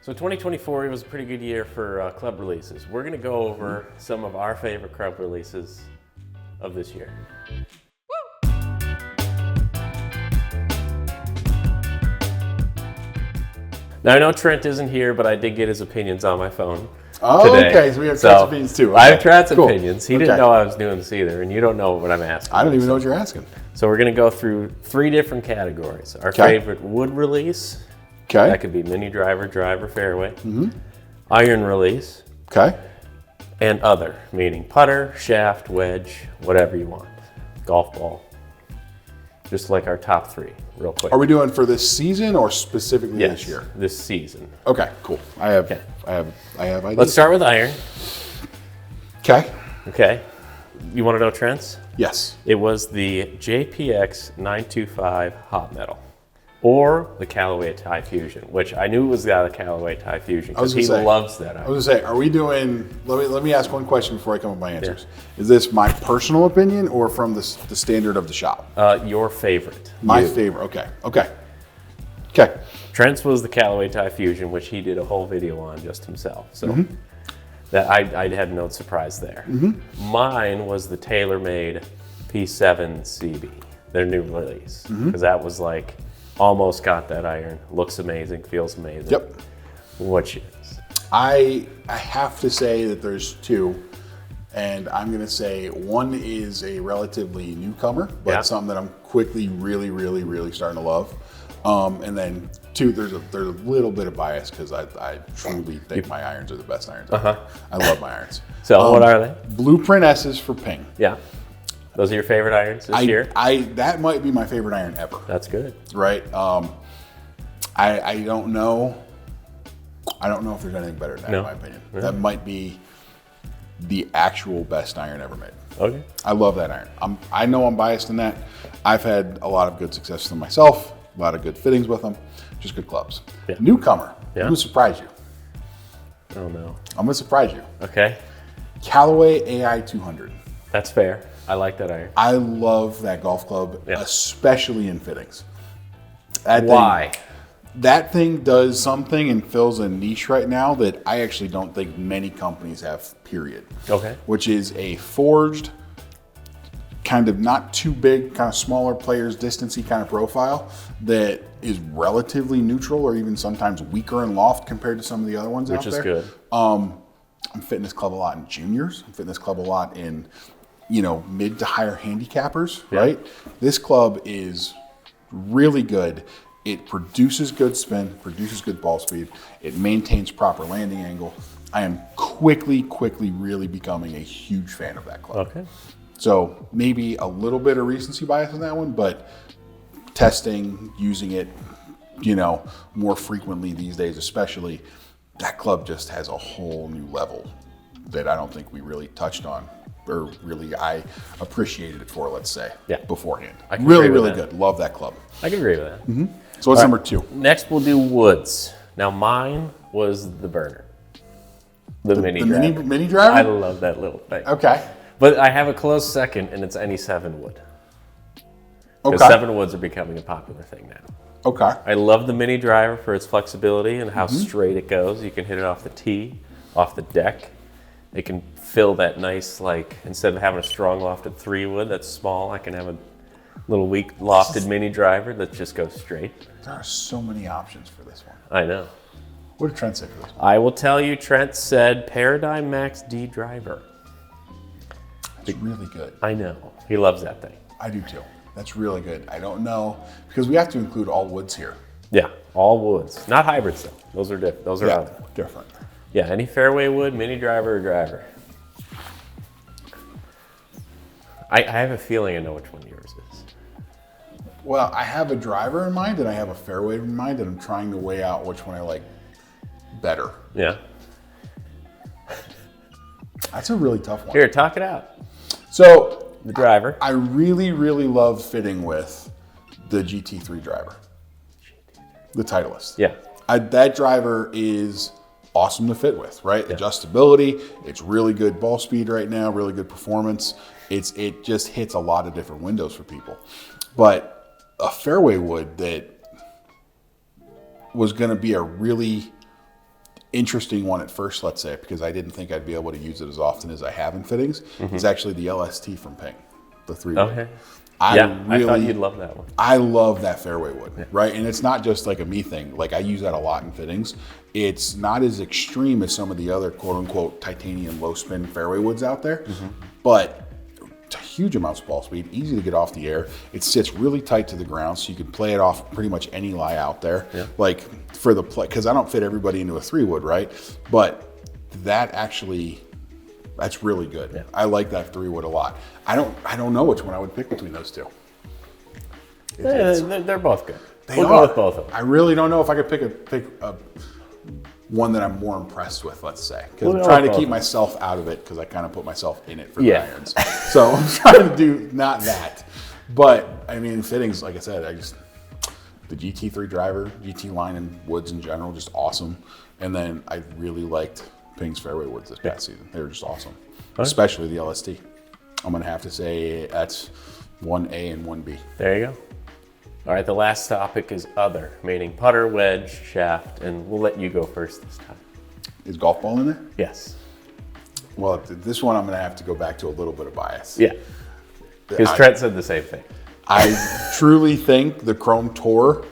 So 2024 was a pretty good year for club releases. We're going to go over some of our favorite club releases of this year. Now I know Trent isn't here, but I did get his opinions on my phone today. Okay, so we have Trent's opinions too. Okay. I have Trent's opinions. He didn't know I was doing this either, and you don't know what I'm asking. I don't even know what you're asking. So we're going to go through 3 different categories. Our favorite wood release. Okay. That could be mini driver, fairway. Iron release. Okay. And other, meaning putter, shaft, wedge, whatever you want. Golf ball. Just like our top 3, real quick. Are we doing for this season or specifically this year? This season. Okay, cool. I have ideas. Let's start with iron. Okay. Okay. You want to know Trent's? Yes. It was the JPX 925 Hot Metal. Or the Callaway Tie Fusion, which I knew was the Callaway Tie Fusion because he loves that. I was going to say, are we doing, let me ask one question before I come up with my answers. Yeah. Is this my personal opinion or from the standard of the shop? Your favorite. My favorite, okay. Trent's was the Callaway Tie Fusion, which he did a whole video on just himself. So that I had no surprise there. Mine was the TaylorMade P7 CB, their new release, because that was like, almost got that iron. Looks amazing, feels amazing. Yep. What's yours? I have to say that there's 2, and I'm going to say one is a relatively newcomer, but something that I'm quickly really starting to love. And then 2, there's a little bit of bias because I truly think my irons are the best irons. I love my irons. So what are they? Blueprint S's for Ping. Yeah. Those are your favorite irons this year? That might be my favorite iron ever. That's good. Right. I don't know. I don't know if there's anything better than that in my opinion. Yeah. That might be the actual best iron ever made. Okay. I love that iron. I know I'm biased in that. I've had a lot of good success with them myself, a lot of good fittings with them, just good clubs. Yeah. Newcomer. I'm going to surprise you. Oh no. I'm going to surprise you. Okay. Callaway AI 200. That's fair. I like that iron. I love that golf club, especially in fittings. Why? That thing does something and fills a niche right now that I actually don't think many companies have, period. Okay. Which is a forged, kind of not too big, kind of smaller players, distancy kind of profile that is relatively neutral or even sometimes weaker in loft compared to some of the other ones out there. Which is good. I'm fitting this club a lot in juniors. I'm fitting this club a lot in mid to higher handicappers, right? This club is really good. It produces good spin, produces good ball speed. It maintains proper landing angle. I am quickly really becoming a huge fan of that club. Okay. So maybe a little bit of recency bias on that one, but testing, using it, more frequently these days, especially, that club just has a whole new level that I don't think we really touched on. Or really, I appreciated it for, let's say, beforehand. Really good. Love that club. I can agree with that. So what's number 2? Next, we'll do woods. Now, mine was the burner, the mini driver. Mini driver. I love that little thing. Okay. But I have a close second, and it's any 7 wood. Because 7 woods are becoming a popular thing now. Okay. I love the mini driver for its flexibility and how straight it goes. You can hit it off the tee, off the deck. It can fill that nice, instead of having a strong lofted 3 wood that's small, I can have a little weak lofted mini driver that just goes straight. There are so many options for this one. I know. What did Trent say for this one? I will tell you, Trent said Paradigm Max D driver. That's really good. I know. He loves that thing. I do too. That's really good. I don't know, because we have to include all woods here. Yeah, all woods. Not hybrids, though. Those are different. Those are other. Different. Yeah, any fairway wood, mini driver, or driver. I have a feeling I know which one yours is. Well, I have a driver in mind and I have a fairway in mind, and I'm trying to weigh out which one I like better. Yeah. That's a really tough one. Here, talk it out. So, the driver. I really love fitting with the GT3 driver. The Titleist. Yeah. That driver is awesome to fit with, right? Yeah. Adjustability, it's really good ball speed right now, really good performance. It just hits a lot of different windows for people. But a fairway wood that was going to be a really interesting one at first, let's say, because I didn't think I'd be able to use it as often as I have in fittings, is actually the LST from Ping, the 3-wood. Okay. I thought you'd love that one. I love that fairway wood, right? And it's not just like a me thing. Like I use that a lot in fittings. It's not as extreme as some of the other quote unquote titanium low spin fairway woods out there, but huge amounts of ball speed, easy to get off the air. It sits really tight to the ground, so you can play it off pretty much any lie out there. Yeah. Like for the play, because I don't fit everybody into a 3-wood, right? But that's really good. Yeah. I like that 3-wood a lot. I don't know which one I would pick between those two. They're both good. We'll go with both of them. I really don't know if I could pick a one that I'm more impressed with, let's say. Because I'm trying to keep myself out of it because I kind of put myself in it for the irons. So I'm trying to do not that. But, I mean, fittings, like I said, the GT3 driver, GT line and woods in general, just awesome. And then I really liked Ping's fairway woods this past season. They were just awesome, especially the LST. I'm going to have to say that's 1A and 1B. There you go. All right, the last topic is other, meaning putter, wedge, shaft, and we'll let you go first this time. Is golf ball in there? Yes. Well, this one I'm going to have to go back to a little bit of bias. Yeah, because Trent said the same thing. I truly think the Chrome Tour,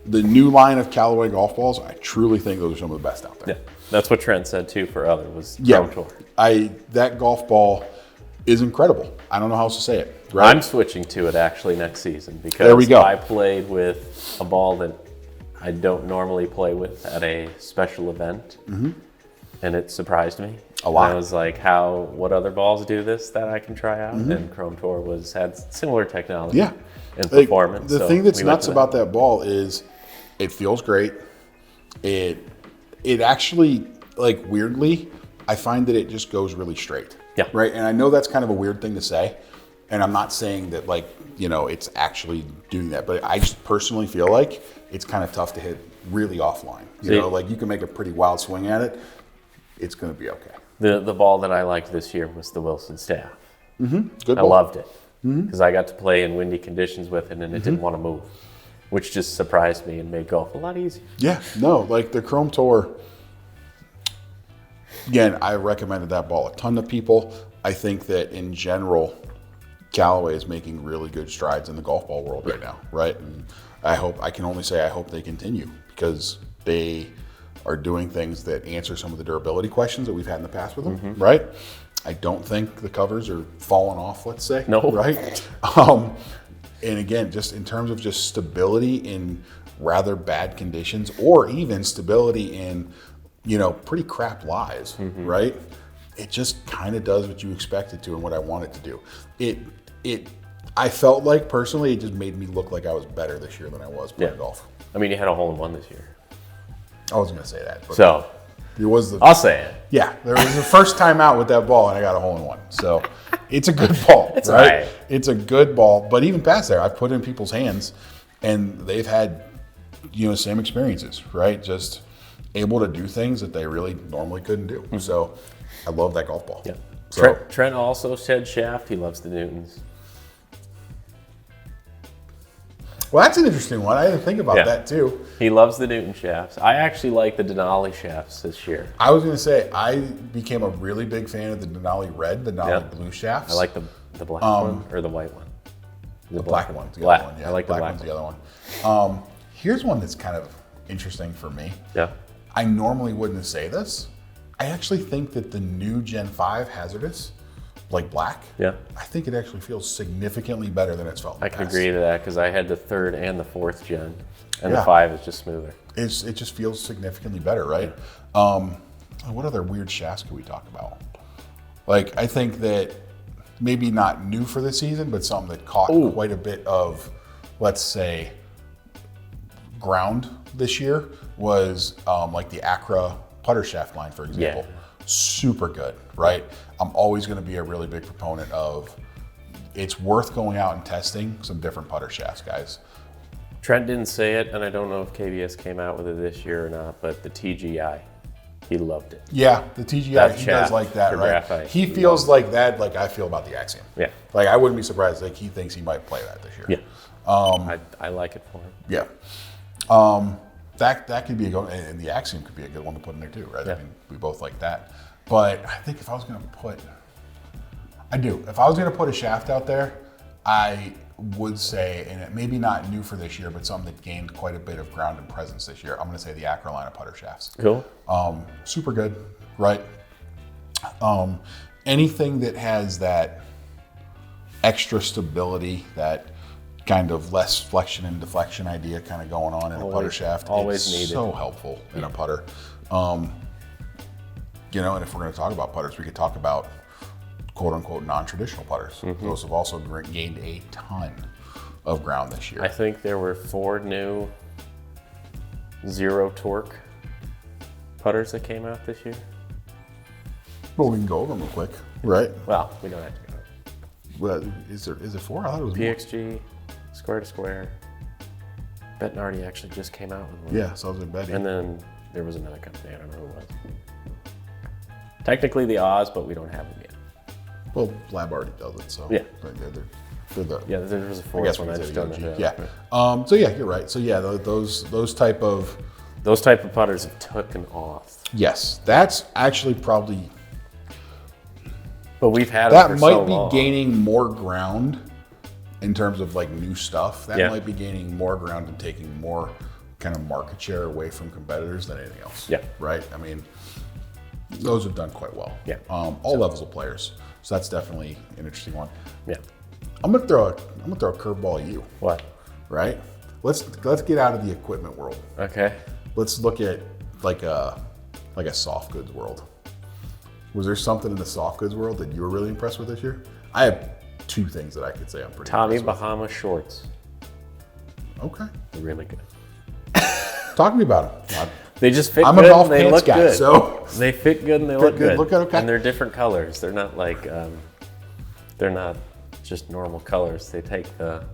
the new line of Callaway golf balls, I truly think those are some of the best out there. Yeah, that's what Trent said too for other, was Chrome Tour. That golf ball is incredible. I don't know how else to say it. Right? I'm switching to it actually next season because I played with a ball that I don't normally play with at a special event, and it surprised me a lot. And I was like, what other balls do this that I can try out? And Chrome Tour had similar technology and performance. The thing that's nuts about that ball is it feels great. It actually, like, weirdly, I find that it just goes really straight. Yeah. Right. And I know that's kind of a weird thing to say. And I'm not saying that, like, it's actually doing that. But I just personally feel like it's kind of tough to hit really offline. You know, like you can make a pretty wild swing at it. It's going to be okay. The ball that I liked this year was the Wilson Staff. Good ball. I loved it because I got to play in windy conditions with it, and it didn't want to move, which just surprised me and made golf a lot easier. Yeah. No, like the Chrome Tour. Again, I recommended that ball a ton to people. I think that in general, Callaway is making really good strides in the golf ball world right now, right? And I can only say I hope they continue because they are doing things that answer some of the durability questions that we've had in the past with them, right? I don't think the covers are falling off, let's say. No. Right? And again, just in terms of just stability in rather bad conditions or even stability in pretty crap lies, right? It just kind of does what you expect it to and what I want it to do. I felt like personally it just made me look like I was better this year than I was playing golf. I mean, you had a hole-in-one this year. I wasn't going to say that. But so, I'll say it. Yeah, there was the first time out with that ball and I got a hole-in-one. So, it's a good ball, it's right? It's a good ball. But even past there, I've put it in people's hands and they've had, same experiences, right? Just able to do things that they really normally couldn't do. So I love that golf ball. Yeah. So, Trent also said shaft. He loves the Newtons. Well, that's an interesting one. I didn't think about that too. He loves the Newton shafts. I actually like the Denali shafts this year. I was going to say I became a really big fan of the Denali red, the Denali blue shafts. I like the black one or the white one. The black one's the black. other one. Yeah, I like the black one's the other one. Here's one that's kind of interesting for me. Yeah. I normally wouldn't say this. I actually think that the new Gen 5 Hazardous, like black, I think it actually feels significantly better than it's felt in the I past. can agree to that because I had the 3rd and the 4th gen, and the 5 is just smoother. It just feels significantly better, right? What other weird shafts could we talk about? Like, I think that maybe not new for this season, but something that caught quite a bit of, let's say, ground this year was like the Acra putter shaft line, for example. Super good, right? I'm always going to be a really big proponent of it's worth going out and testing some different putter shafts, guys. Trent didn't say it, and I don't know if KBS came out with it this year or not, but the TGI, he loved it. Yeah, the TGI, he does like that, right? Graphite. He feels like that, like I feel about the Axiom. Yeah. Like I wouldn't be surprised, like he thinks he might play that this year. Yeah. I like it for him. Yeah. that could be a good, and the Axiom could be a good one to put in there too, right? Yeah. I mean, we both like that. But I think if I was going to put, if I was going to put a shaft out there, I would say, and it maybe not new for this year, but something that gained quite a bit of ground and presence this year. I'm going to say the Acrolina putter shafts. Cool. Super good, right? Anything that has that extra stability, that kind of less flexion and deflection idea kind of going on in a putter shaft. Always it's needed. so helpful in a putter. You know, and if we're going to talk about putters, we could talk about quote unquote non-traditional putters. Those have also gained a ton of ground this year. I think there were 4 new zero torque putters that came out this year. Well, we can go over them real quick, right? Well, we don't have to go. Well, is it 4? I thought it was more. PXG, square to square. Bettinardi actually just came out with one. Yeah, so I was in Betty. And then there was another company, I don't know who it was. Technically the Oz, but we don't have them yet. Well, Lab already does it, so Yeah. they're the. Yeah, there was a I fourth guess one, we I could just say don't the know. OG. who. Yeah. So yeah, you're right. So yeah, those type of. Those type of putters have taken off. Yes, that's actually probably. But we've had That them for might so be long. gaining more ground in terms of like new stuff. That Yeah. might be gaining more ground and taking more kind of market share away from competitors than anything else. Yeah. Right. I mean, those have done quite well. Yeah. All levels of players. So that's definitely an interesting one. Yeah. I'm gonna throw a curveball at you. What? Right. Let's get out of the equipment world. Okay. Let's look at like a soft goods world. Was there something in the soft goods world that you were really impressed with this year? I have 2 things that I could say I'm pretty Tommy impressed Bahama shorts. with. Okay. They're really good. Talk to me about them. They just fit I'm good a golf and they pants look guy, good. so They fit good and they look good, good. look good, okay. And they're different colors. They're not like, they're not just normal colors. They take the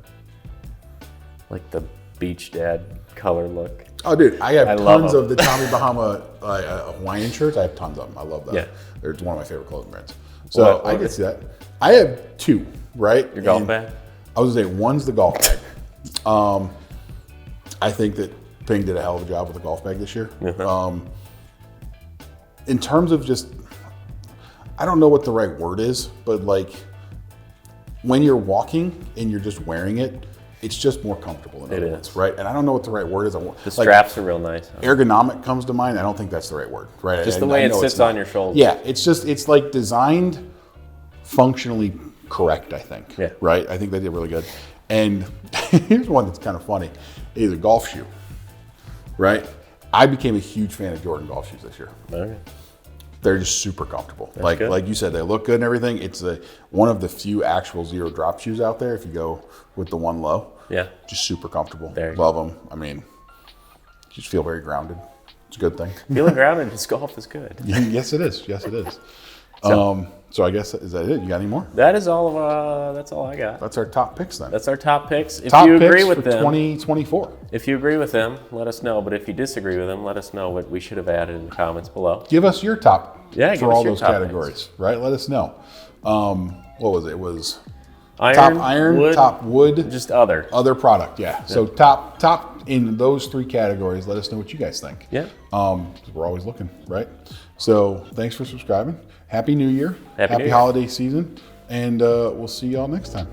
beach dad color look. oh dude, I have love tons them. of the Tommy Bahama Hawaiian shirts. I have tons of them. I love that. Yeah. They're one of my favorite clothing brands. So What- I can see that. I have 2, right? Your golf And bag? I was gonna say one's the golf bag. I think that Ping did a hell of a job with the golf bag this year. In terms of just, I don't know what the right word is, but like when you're walking and you're just wearing it, it's just more comfortable. In It other is. words, right? And I don't know what the right word is. The straps are real nice. Ergonomic comes to mind. I don't think that's the right word, right? Just the And way I it know it's sits not. on your shoulder. Yeah, it's like designed functionally correct, I think. Yeah. Right? I think they did really good. And here's one that's kind of funny. Is a golf shoe, right? I became a huge fan of Jordan golf shoes this year. Okay. They're just super comfortable. good. Like you said, they look good and everything. It's one of the few actual zero drop shoes out there if you go with the one low. Yeah. Just super comfortable. There you Love them. I mean, just feel very grounded. It's a good thing. Feeling grounded in golf is good. Yes, it is. Yes, it is. So I guess, is that it? You got any more? That is all of, that's all I got. That's our top picks then. That's our top picks. If top you picks agree for with them, 2024. if you agree with them, let us know. But if you disagree with them, let us know what we should have added in the comments below. Give us your top Yeah, give for us all your those top categories, right? Let us know. What was it? It was Iron, top iron, top wood, just other. other product. Yeah. So top in those 3 categories. Let us know what you guys think. Yeah. 'Cause we're always looking, right? So thanks for subscribing. Happy New Year. Happy New Year. holiday season. And we'll see y'all next time.